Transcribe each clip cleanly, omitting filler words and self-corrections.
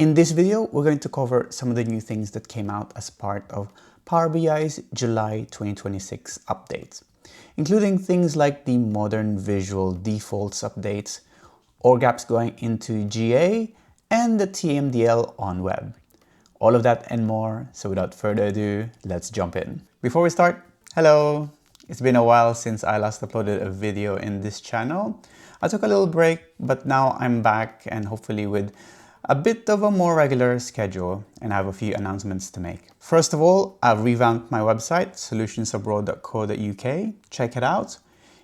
In this video, we're going to cover some of the new things that came out as part of Power BI's July 2026 update, including things like the modern visual defaults updates, ORGAPs going into GA, and the TMDL on web. All of that and more, so without further ado, let's jump in. Before we start, hello! It's been a while since I last uploaded a video in this channel. I took a little break, but now I'm back and hopefully with a bit of a more regular schedule, and I have a few announcements to make. First of all, I've revamped my website, solutionsabroad.co.uk. Check it out.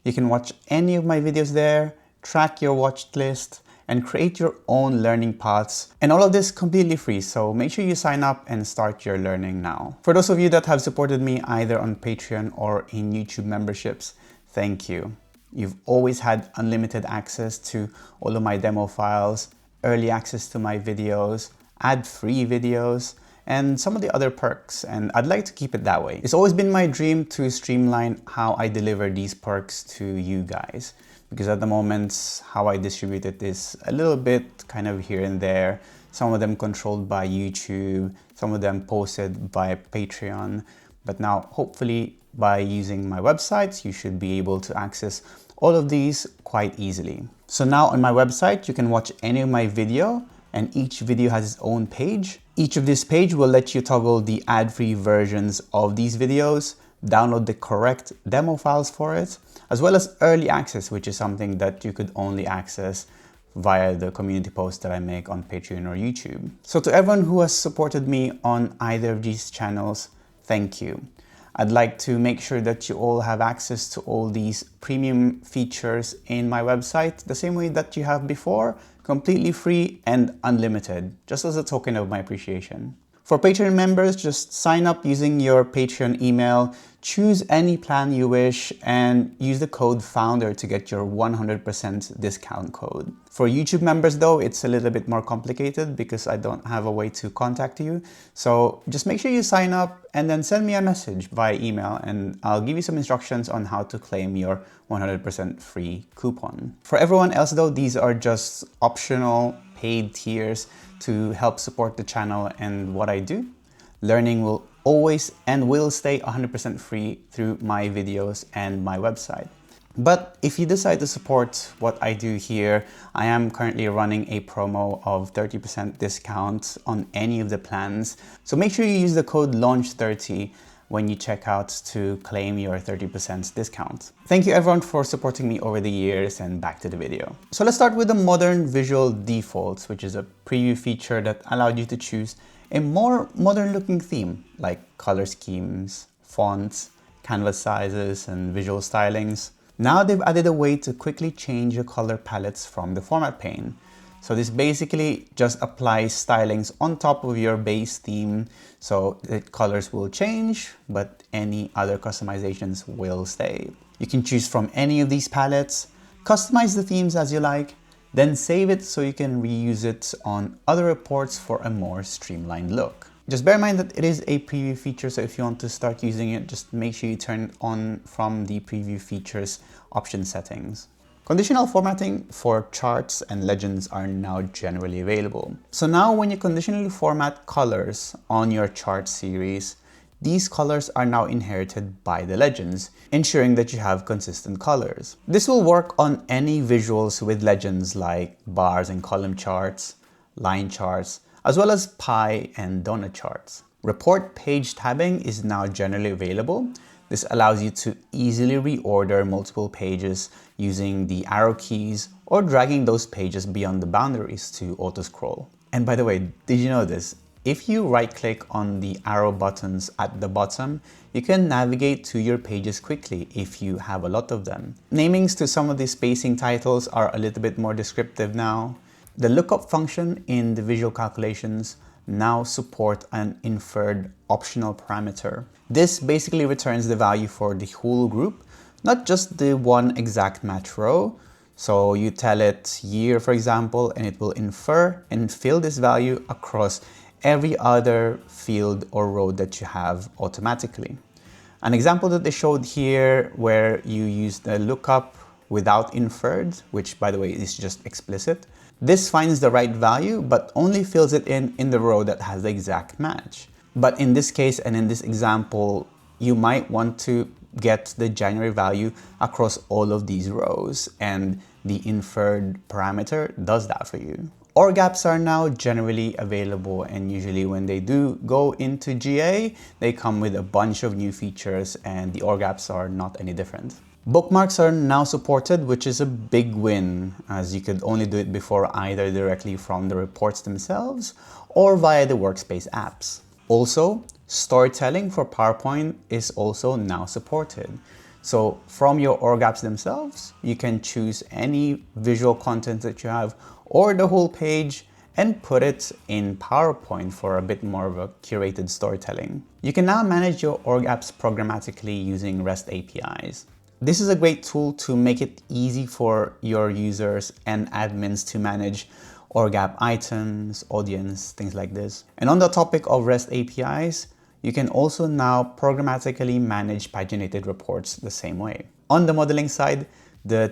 You can watch any of my videos there, track your watched list, and create your own learning paths. And all of this completely free, so make sure you sign up and start your learning now. For those of you that have supported me either on Patreon or in YouTube memberships, thank you. You've always had unlimited access to all of my demo files, early access to my videos, ad-free videos, and some of the other perks, and I'd like to keep it that way. It's always been my dream to streamline how I deliver these perks to you guys, because at the moment, how I distribute it is a little bit kind of here and there. Some of them controlled by YouTube, some of them posted by Patreon, but now hopefully by using my website, you should be able to access all of these quite easily. So now on my website, you can watch any of my video, and each video has its own page. Each of this page will let you toggle the ad-free versions of these videos, download the correct demo files for it, as well as early access, which is something that you could only access via the community posts that I make on Patreon or YouTube. So to everyone who has supported me on either of these channels, thank you. I'd like to make sure that you all have access to all these premium features in my website, the same way that you have before, completely free and unlimited, just as a token of my appreciation. For Patreon members, just sign up using your Patreon email, choose any plan you wish, and use the code FOUNDER to get your 100% discount code. For YouTube members though, it's a little bit more complicated because I don't have a way to contact you. So just make sure you sign up and then send me a message via email, and I'll give you some instructions on how to claim your 100% free coupon. For everyone else though, these are just optional paid tiers to help support the channel and what I do. Learning will always and will stay 100% free through my videos and my website. But if you decide to support what I do here, I am currently running a promo of 30% discount on any of the plans. So make sure you use the code LAUNCH30 when you check out to claim your 30% discount. Thank you everyone for supporting me over the years, and back to the video. So let's start with the modern visual defaults, which is a preview feature that allowed you to choose a more modern looking theme like color schemes, fonts, canvas sizes, and visual stylings. Now they've added a way to quickly change your color palettes from the format pane. So this basically just applies stylings on top of your base theme, so the colors will change, but any other customizations will stay. You can choose from any of these palettes, customize the themes as you like, then save it so you can reuse it on other reports for a more streamlined look. Just bear in mind that it is a preview feature, so if you want to start using it, just make sure you turn it on from the preview features option settings. Conditional formatting for charts and legends are now generally available. So now when you conditionally format colors on your chart series, these colors are now inherited by the legends, ensuring that you have consistent colors. This will work on any visuals with legends like bars and column charts, line charts, as well as pie and donut charts. Report page tabbing is now generally available. This allows you to easily reorder multiple pages using the arrow keys or dragging those pages beyond the boundaries to auto-scroll. And by the way, did you know this? If you right-click on the arrow buttons at the bottom, you can navigate to your pages quickly if you have a lot of them. Namings to some of the spacing titles are a little bit more descriptive now. The lookup function in the visual calculations now support an inferred optional parameter. This basically returns the value for the whole group, not just the one exact match row. So you tell it year, for example, and it will infer and fill this value across every other field or row that you have automatically. An example that they showed here where you use the lookup without inferred, which by the way is just explicit, This finds the right value, but only fills it in the row that has the exact match. But in this case and in this example, you might want to get the January value across all of these rows, and the inferred parameter does that for you. OR gaps are now generally available, and usually when they do go into GA, they come with a bunch of new features, and the OR gaps are not any different. Bookmarks are now supported, which is a big win, as you could only do it before either directly from the reports themselves or via the workspace apps. Also, storytelling for PowerPoint is also now supported. So from your OR gaps themselves, you can choose any visual content that you have or the whole page and put it in PowerPoint for a bit more of a curated storytelling. You can now manage your OR gaps programmatically using REST APIs. This is a great tool to make it easy for your users and admins to manage OR gap items, audience, things like this. And on the topic of REST APIs, you can also now programmatically manage paginated reports the same way. On the modeling side, the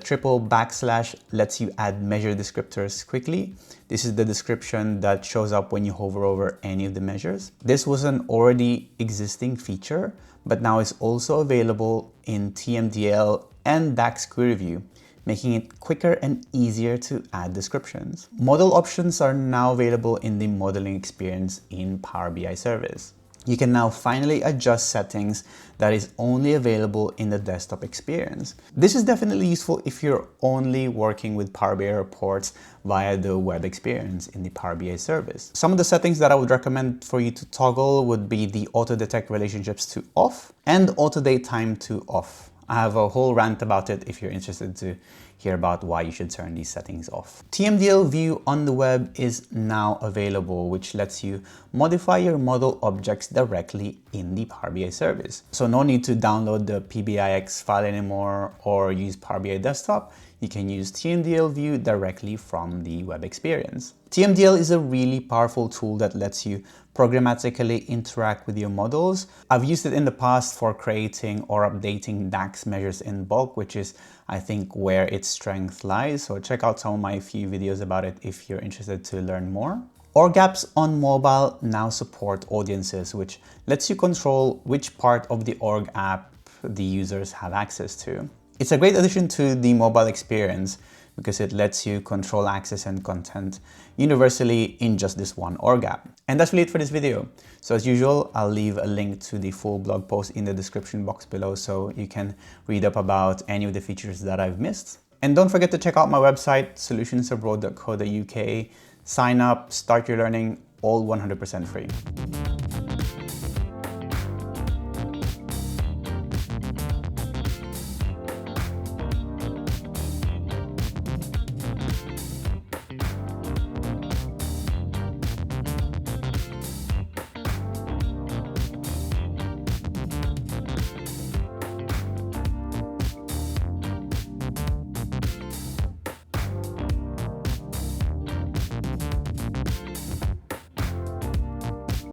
/ lets you add measure descriptors quickly. This is the description that shows up when you hover over any of the measures. This was an already existing feature, but now it's also available in TMDL and DAX Query View, making it quicker and easier to add descriptions. Model options are now available in the modeling experience in Power BI Service. You can now finally adjust settings that is only available in the desktop experience. This is definitely useful if you're only working with Power BI reports via the web experience in the Power BI service. Some of the settings that I would recommend for you to toggle would be the auto detect relationships to off and auto date time to off. I have a whole rant about it if you're interested to hear about why you should turn these settings off. TMDL View on the web is now available, which lets you modify your model objects directly in the Power BI service. So no need to download the PBIX file anymore or use Power BI Desktop. You can use TMDL View directly from the web experience. TMDL is a really powerful tool that lets you programmatically interact with your models. I've used it in the past for creating or updating DAX measures in bulk, which is, I think, where its strength lies. So check out some of my few videos about it if you're interested to learn more. OR gaps on mobile now support audiences, which lets you control which part of the org app the users have access to. It's a great addition to the mobile experience because it lets you control access and content universally in just this one org app. And that's really it for this video. So as usual, I'll leave a link to the full blog post in the description box below so you can read up about any of the features that I've missed. And don't forget to check out my website, solutionsabroad.co.uk. Sign up, start your learning, all 100% free.